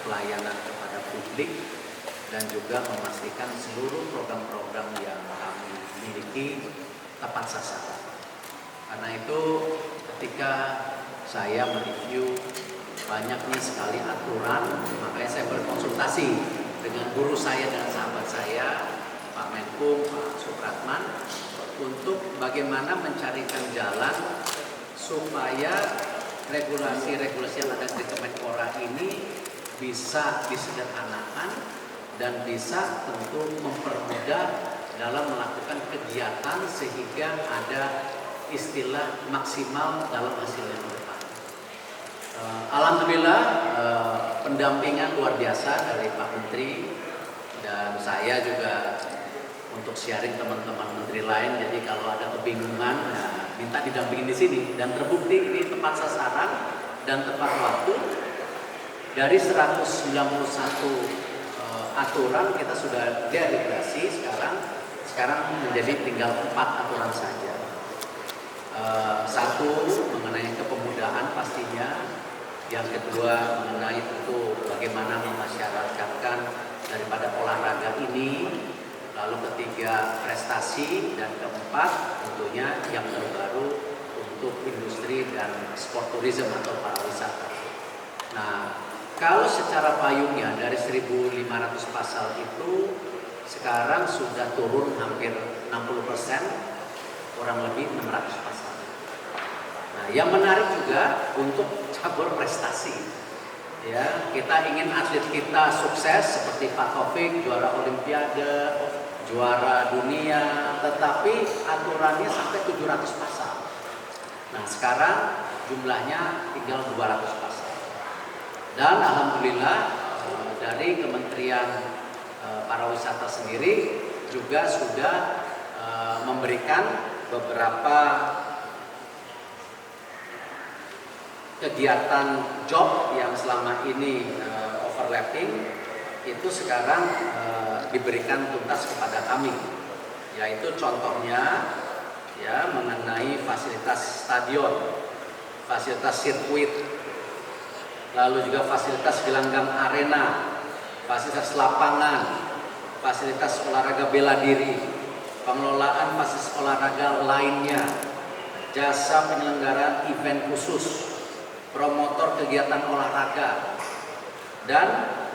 pelayanan kepada publik dan juga memastikan seluruh program-program yang kami miliki tepat sasaran. Karena itu ketika saya mereview banyaknya sekali aturan, makanya saya berkonsultasi dengan guru saya dan sahabat saya, Pak Menkum, Pak Supratman, untuk bagaimana mencarikan jalan supaya regulasi-regulasi yang ada di Kemenpora ini bisa disederhanakan dan bisa tentu mempermudah dalam melakukan kegiatan sehingga ada istilah maksimal dalam hasil yang depan. Alhamdulillah pendampingan luar biasa dari Pak Menteri dan saya juga untuk sharing teman-teman menteri lain. Jadi kalau ada kebingungan, minta didampingin di sini dan terbukti ini tepat sasaran dan tepat waktu. Dari 191 aturan kita sudah deregresi sekarang menjadi tinggal 4 aturan saja. Satu mengenai kepemudaan pastinya, yang kedua mengenai itu bagaimana memasyarakatkan daripada olahraga ini, lalu ketiga prestasi, dan keempat tentunya yang terbaru untuk industri dan sport tourism atau pariwisata. Nah, kalau secara payungnya dari 1.500 pasal itu sekarang sudah turun hampir 60%, kurang lebih 600 pasal. Nah, yang menarik juga untuk cabur prestasi. Ya, kita ingin atlet kita sukses seperti Pak Taufik, juara olimpiade, juara dunia, tetapi aturannya sampai 700 pasal. Nah, sekarang jumlahnya tinggal 200 pasal. Dan alhamdulillah dari Kementerian Pariwisata sendiri juga sudah memberikan beberapa kegiatan job yang selama ini overlapping itu sekarang diberikan tuntas kepada kami, yaitu contohnya ya mengenai fasilitas stadion, fasilitas sirkuit, lalu juga fasilitas gelanggang arena, fasilitas lapangan, fasilitas olahraga bela diri, pengelolaan fasilitas olahraga lainnya, jasa penyelenggaraan event khusus, promotor kegiatan olahraga, dan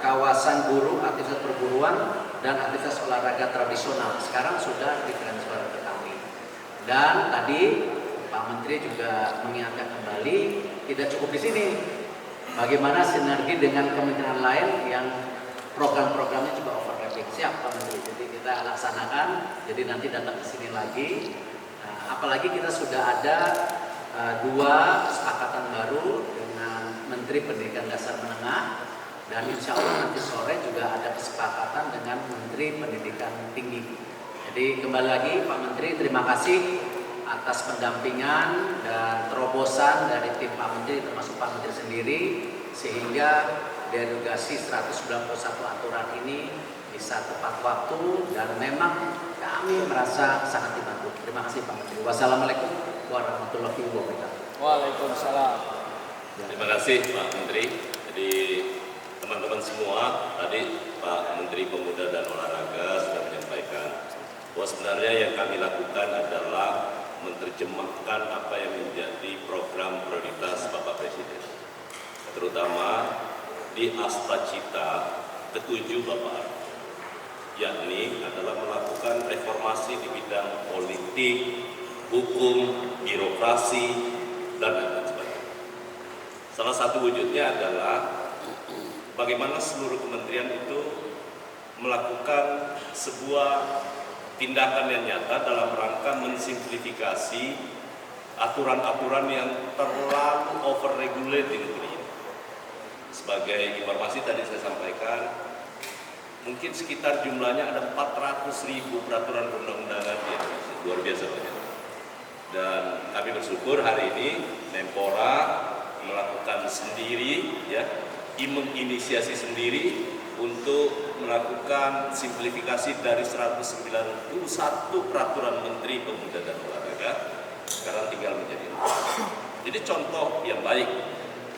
kawasan buruh, aktivitas perburuan, dan aktivitas olahraga tradisional. Sekarang sudah ditransfer ke kami. Dan tadi Pak Menteri juga mengingatkan kembali, tidak cukup di sini. Bagaimana sinergi dengan kementerian lain yang program-programnya juga overlapping. Siap Pak Menteri, jadi kita laksanakan. Jadi nanti datang ke sini lagi. Nah, apalagi kita sudah ada 2 kesepakatan baru dengan Menteri Pendidikan Dasar Menengah, dan insya Allah nanti sore juga ada kesepakatan dengan Menteri Pendidikan Tinggi. Jadi kembali lagi Pak Menteri, terima kasih atas pendampingan dan terobosan dari tim Pak Menteri termasuk Pak Menteri sendiri, sehingga derogasi 191 aturan ini bisa tepat waktu dan memang kami merasa sangat dibantu. Terima kasih Pak Menteri. Wassalamualaikum warahmatullahi wabarakatuh. Waalaikumsalam. Terima kasih Pak Menteri. Jadi teman-teman semua, tadi Pak Menteri Pemuda dan Olahraga sudah menyampaikan bahwa sebenarnya yang kami lakukan adalah menerjemahkan apa yang menjadi program prioritas Bapak Presiden, terutama di Astacita ke-7 Bapak, yakni adalah melakukan reformasi di bidang politik, hukum, birokrasi, dan lain sebagainya. Salah satu wujudnya adalah bagaimana seluruh kementerian itu melakukan sebuah tindakan yang nyata dalam rangka mensimplifikasi aturan-aturan yang terlalu overregulate di negeri ini. Sebagai informasi tadi saya sampaikan, mungkin sekitar jumlahnya ada 400.000 peraturan perundang-undangan di Indonesia, luar biasa banyak. Dan kami bersyukur hari ini Menpora melakukan sendiri, ya, menginisiasi sendiri untuk melakukan simplifikasi dari 191 peraturan Menteri Pemuda dan Olahraga, sekarang tinggal menjadi 4. Jadi contoh yang baik,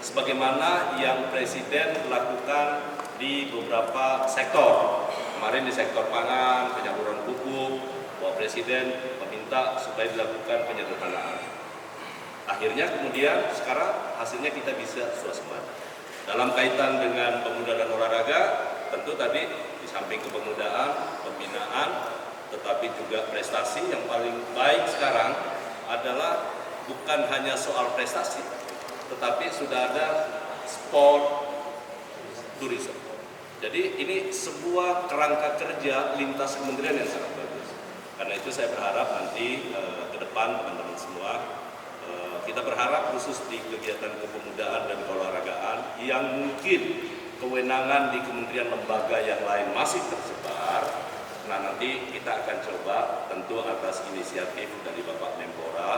sebagaimana yang Presiden lakukan di beberapa sektor. Kemarin di sektor pangan, penyaluran pupuk, Bapak Presiden meminta supaya dilakukan penyandatanganan. Akhirnya kemudian sekarang hasilnya kita bisa swasembada. Dalam kaitan dengan pemuda dan olahraga, tentu tadi di samping kepemudaan, pembinaan, tetapi juga prestasi yang paling baik sekarang adalah bukan hanya soal prestasi, tetapi sudah ada sport tourism. Jadi ini sebuah kerangka kerja lintas kementerian yang sangat bagus. Karena itu saya berharap nanti ke depan teman-teman semua, kita berharap khusus di kegiatan kepemudaan dan keolahragaan yang mungkin kewenangan di kementerian lembaga yang lain masih tersebar. Nah, nanti kita akan coba tentu atas inisiatif dari Bapak Menpora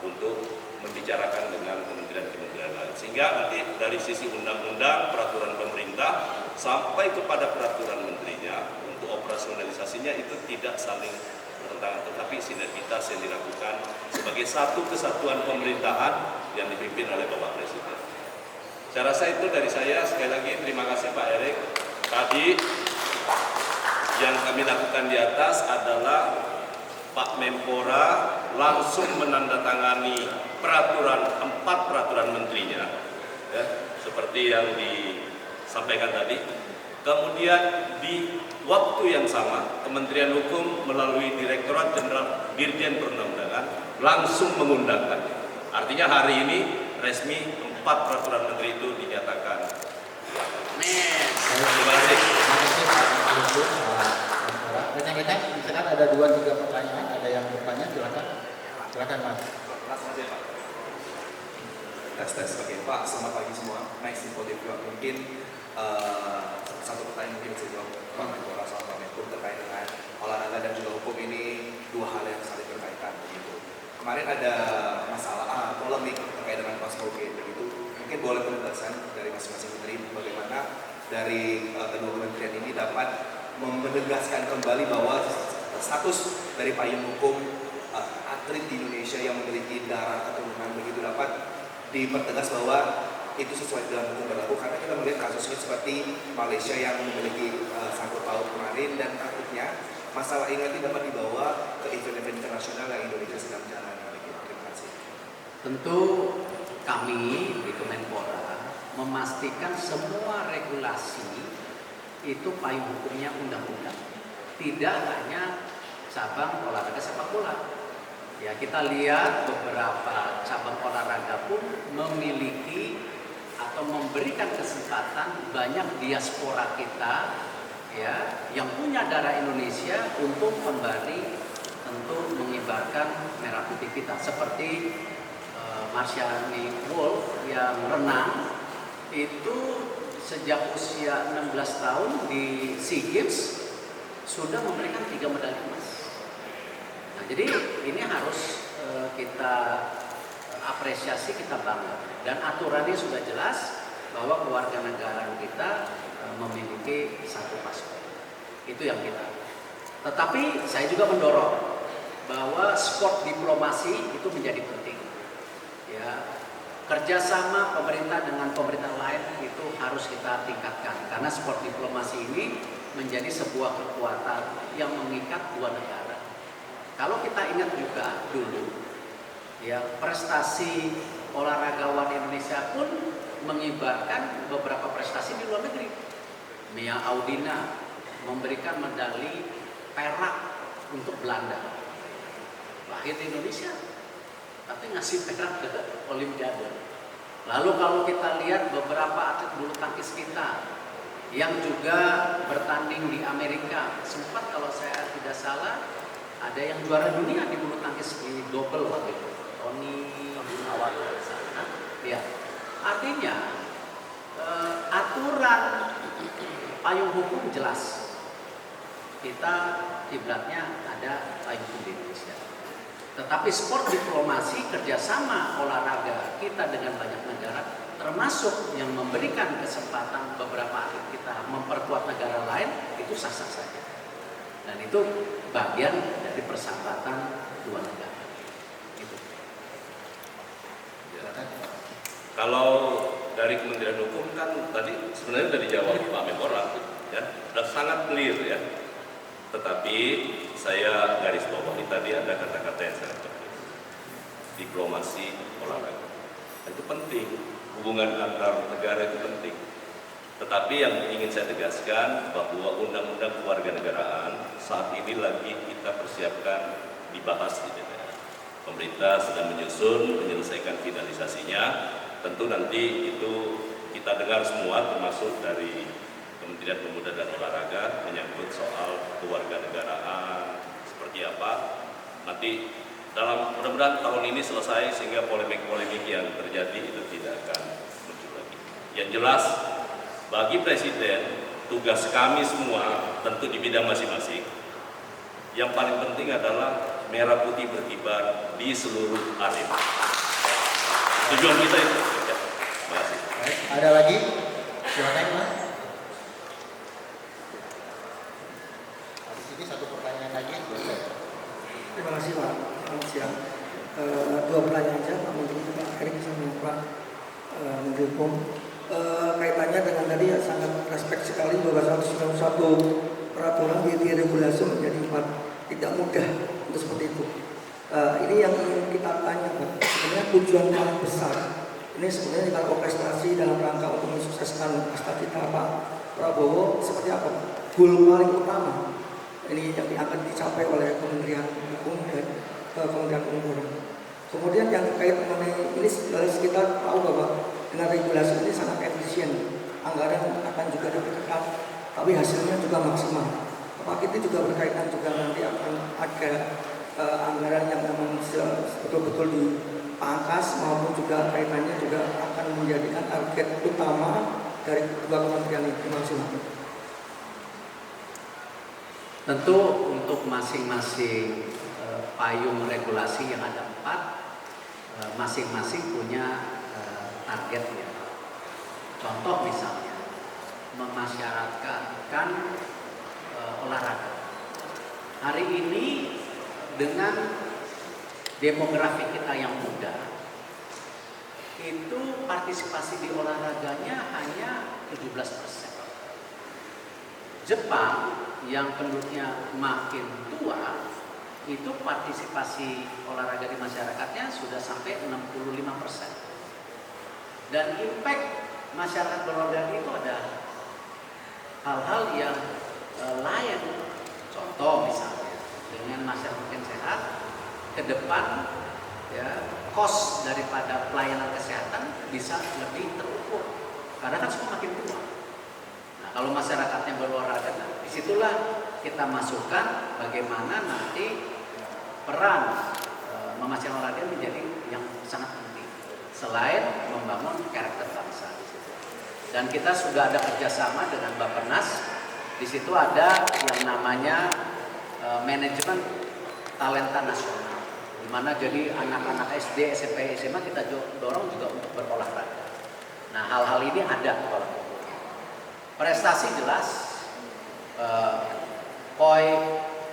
untuk membicarakan dengan kementerian-kementerian lain. Sehingga nanti dari sisi undang-undang, peraturan pemerintah, sampai kepada peraturan menterinya, untuk operasionalisasinya itu tidak saling bertentangan, tetapi sinergitas yang dilakukan sebagai satu kesatuan pemerintahan yang dipimpin oleh Bapak Presiden. Saya rasa itu dari saya. Sekali lagi terima kasih Pak Erik. Tadi yang kami lakukan di atas adalah Pak Menpora langsung menandatangani empat peraturan menterinya, ya, seperti yang disampaikan tadi. Kemudian di waktu yang sama, Kementerian Hukum melalui Direktorat Jenderal Dirjen Perundang-undangan langsung mengundangkan. Artinya hari ini resmi 4 peraturan menteri itu dinyatakan. Terima kasih. Rekan-rekan, misalkan ada 2-3 pertanyaan, ada yang bertanya, silakan Mas. Tes. Oke, Pak, selamat pagi semua. Nice info juga. Mungkin satu pertanyaan mungkin bisa jawab Pak Menpora soal Pak Menpora terkait dengan olahraga dan juga hukum ini, dua hal yang saling berkaitan begitu. Kemarin ada masalah polemik terkait dengan PASMOG begitu. Mungkin boleh penjelasan dari masing-masing menteri bagaimana dari kedua kementerian ini dapat menegaskan kembali bahwa status dari payung hukum atlet di Indonesia yang memiliki darah keturunan begitu dapat dipertegas bahwa itu sesuai dengan hukum berlaku, karena kita melihat kasusnya seperti Malaysia yang memiliki sangkut paut kemarin dan takutnya masalah ini nanti dapat dibawa ke event-event internasional yang Indonesia sedang jalankan. Terima kasih. Tentu kami di Kemenpora memastikan semua regulasi itu payung hukumnya undang-undang, tidak hanya cabang olahraga sepak bola. Ya, kita lihat beberapa cabang olahraga pun memiliki atau memberikan kesempatan banyak diaspora kita, ya, yang punya darah Indonesia untuk kembali tentu mengibarkan merah putih kita. Seperti Marsyani Wolf yang renang itu sejak usia 16 tahun di SEA Games sudah memberikan 3 medali emas. Nah, jadi ini harus kita apresiasi, kita bangga. Dan aturannya sudah jelas bahwa kewarganegaraan kita memiliki satu paspor. Itu yang kita. Tetapi saya juga mendorong bahwa sport diplomasi itu menjadi penting. Ya, kerjasama pemerintah dengan pemerintah lain itu harus kita tingkatkan, karena sport diplomasi ini menjadi sebuah kekuatan yang mengikat dua negara. Kalau kita ingat juga dulu, ya, prestasi olahragawan Indonesia pun mengibarkan beberapa prestasi di luar negeri. Mia Audina memberikan medali perak untuk Belanda, lahir di Indonesia, tapi ngasih perak ke Olimpiade. Lalu kalau kita lihat beberapa atlet bulu tangkis kita yang juga bertanding di Amerika, sempat kalau saya tidak salah ada yang juara dunia di bulu tangkis di double waktu itu, Tony Awal di sana. Ya, artinya aturan payung hukum jelas. Kita kiblatnya ada payung hukum di Indonesia. Tetapi sport diplomasi, kerjasama olahraga kita dengan banyak negara, termasuk yang memberikan kesempatan beberapa atlet kita memperkuat negara lain, itu sah-sah saja. Dan itu bagian dari persahabatan dua negara. Gitu. Ya. Kalau dari Kementerian Hukum kan tadi sebenarnya sudah dijawab Pak Menpora. ya, sudah sangat clear ya. Tetapi saya garis bawahi tadi ada kata-kata yang sangat penting. Diplomasi olahraga itu penting, hubungan antar negara itu penting. Tetapi yang ingin saya tegaskan bahwa undang-undang kewarganegaraan saat ini lagi kita persiapkan dibahas di DPR. Pemerintah sedang menyelesaikan finalisasinya. Tentu nanti itu kita dengar semua, termasuk dari Kementerian Pemuda dan Olahraga menyangkut soal kewarganegaraan seperti apa. Nanti dalam mudah-mudahan tahun ini selesai sehingga polemik-polemik yang terjadi itu tidak akan muncul lagi. Yang jelas bagi Presiden tugas kami semua tentu di bidang masing-masing. Yang paling penting adalah merah putih berkibar di seluruh area. Tujuan kita itu. Ya, terima kasih. Baik, ada lagi? Silakan Mas. Di sini satu pertanyaan lagi. Terima kasih Pak. Selamat siang. Dua pertanyaan aja Pak Menteri, Pak Erik sama Pak Menteri Hukum. Kaitannya dengan tadi ya sangat respect sekali 1291 peraturan di regulasi menjadi 4, tidak mudah untuk seperti itu. Ini yang ingin kita tanya Pak. Sebenarnya tujuan paling besar ini sebenarnya dengan orkestrasi dalam rangka untuk mensukseskan cita-cita Pak Prabowo seperti apa Pak? Goal paling utama ini yang akan dicapai oleh Kementerian Hukum dan Kementerian Pemuda. Kemudian yang terkait mengenai ini kita tahu bahwa dengan regulasi ini sangat efisien, anggaran akan juga ditekan, tapi hasilnya juga maksimal. Apakah itu juga berkaitan juga nanti akan ada anggaran yang memang betul-betul dipangkas maupun juga kaitannya juga akan menjadikan target utama dari kedua kementerian ini. Terima kasih. Tentu untuk masing-masing payung regulasi yang ada 4, masing-masing punya targetnya. Contoh misalnya memasyarakatkan olahraga. Hari ini dengan demografi kita yang muda, itu partisipasi di olahraganya hanya 17%. Jepang yang penduduknya makin tua, itu partisipasi olahraga di masyarakatnya sudah sampai 65%. Dan impact masyarakat berolahraga itu ada hal-hal yang lain. Contoh misalnya dengan masyarakat yang sehat, ke depan ya cost daripada pelayanan kesehatan bisa lebih terukur karena kan semua makin tua. Nah, kalau masyarakatnya berolahraga, nah, disitulah kita masukkan bagaimana nanti peran memasyarakatkan olahraga menjadi yang sangat penting selain membangun karakter bangsa di situ. Dan kita sudah ada kerjasama dengan Bappenas. Di situ ada yang namanya manajemen talenta nasional, di mana jadi anak-anak SD, SMP, SMA kita dorong juga untuk berolahraga. Nah, hal-hal ini ada kalau prestasi jelas, KOI,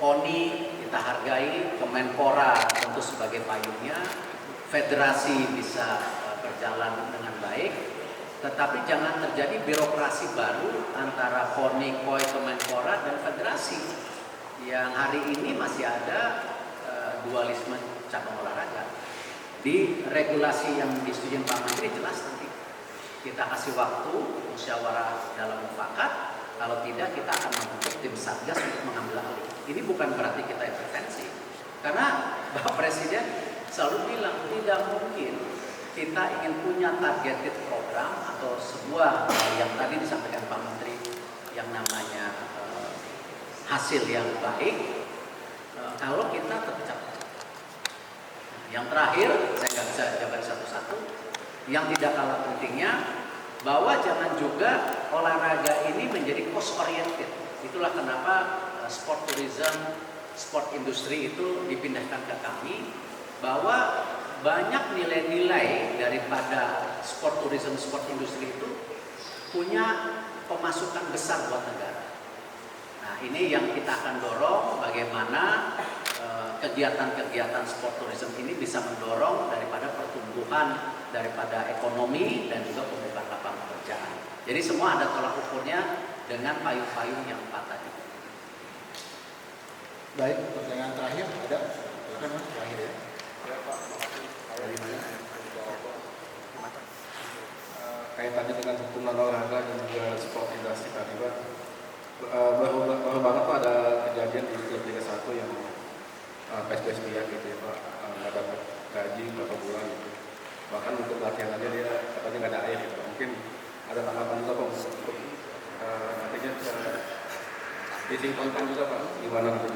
KONI kita hargai, Kemenpora tentu sebagai payungnya, federasi bisa berjalan dengan baik, tetapi jangan terjadi birokrasi baru antara KONI, KOI, Kemenpora dan federasi yang hari ini masih ada dualisme cabang olahraga. Di regulasi yang disetujui Pak Menteri jelas nanti kita kasih waktu musyawarah dalam mufakat, kalau tidak kita akan membentuk tim satgas untuk mengambil alih. Ini bukan berarti kita intervensi, karena Bapak Presiden selalu bilang tidak mungkin kita ingin punya targeted program atau sebuah yang tadi disampaikan Pak Menteri yang namanya hasil yang baik kalau kita tercapai. Yang terakhir, saya nggak bisa jabarkan satu-satu, yang tidak kalah pentingnya bahwa jangan juga olahraga ini menjadi cost oriented. Itulah kenapa sport tourism, sport industri itu dipindahkan ke kami, bahwa banyak nilai-nilai daripada sport tourism, sport industri itu punya pemasukan besar buat negara. Nah, ini yang kita akan dorong bagaimana kegiatan-kegiatan sport tourism ini bisa mendorong daripada pertumbuhan daripada ekonomi dan juga pembukaan lapangan pekerjaan. Jadi semua ada tolak ukurnya dengan payung-payung yang 4 tadi. Baik, pertanyaan terakhir ada? Silakan Mas, terakhir ya. Dari mana? Kaitannya dengan hukuman olahraga dan juga sport industri tadi Pak. Baru banget Pak ada kejadian di klub Liga 1 yang PSBS dia gitu ya Pak, nggak dapat gaji berapa bulan gitu. Bahkan untuk latihan aja dia katanya nggak ada air gitu. Mungkin ada tanggapan juga Pak untuk nantinya bisa disinkronkan juga Pak, gimana nanti?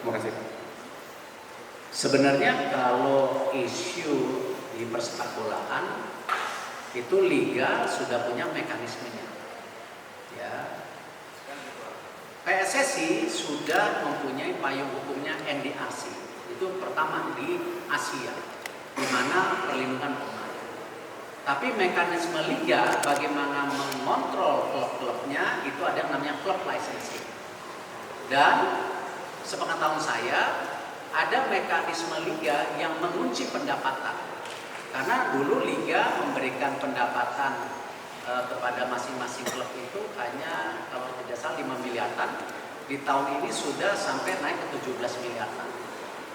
Terima kasih. Sebenarnya kalau isu di persepak bolaan itu liga sudah punya mekanismenya. Ya. PSSI sudah mempunyai payung hukumnya NDRC. Itu pertama di Asia, di mana perlindungan pemain. Tapi mekanisme liga bagaimana mengontrol klub-klubnya itu ada yang namanya klub licensing. Dan sepengetahuan saya ada mekanisme liga yang mengunci pendapatan. Karena dulu liga memberikan pendapatan kepada masing-masing klub itu hanya kalau tidak salah 5 miliaran. Di tahun ini sudah sampai naik ke 17 miliaran.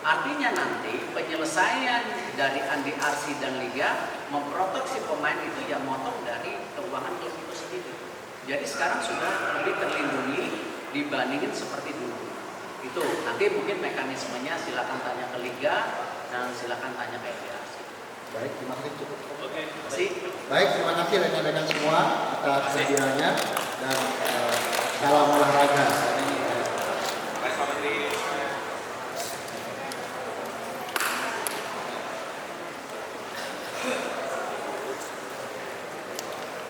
Artinya nanti penyelesaian dari NDRC dan liga memproteksi pemain itu yang motong dari keuangan klub itu sendiri. Jadi sekarang sudah lebih terlindungi dibandingin seperti dulu. Itu nanti mungkin mekanismenya silakan tanya ke liga dan silakan tanya ke NDRC. Baik, terima kasih cukup. Oke. Terima kasih. Baik, terima kasih rekan-rekan semua atas kehadirannya dan salam olahraga.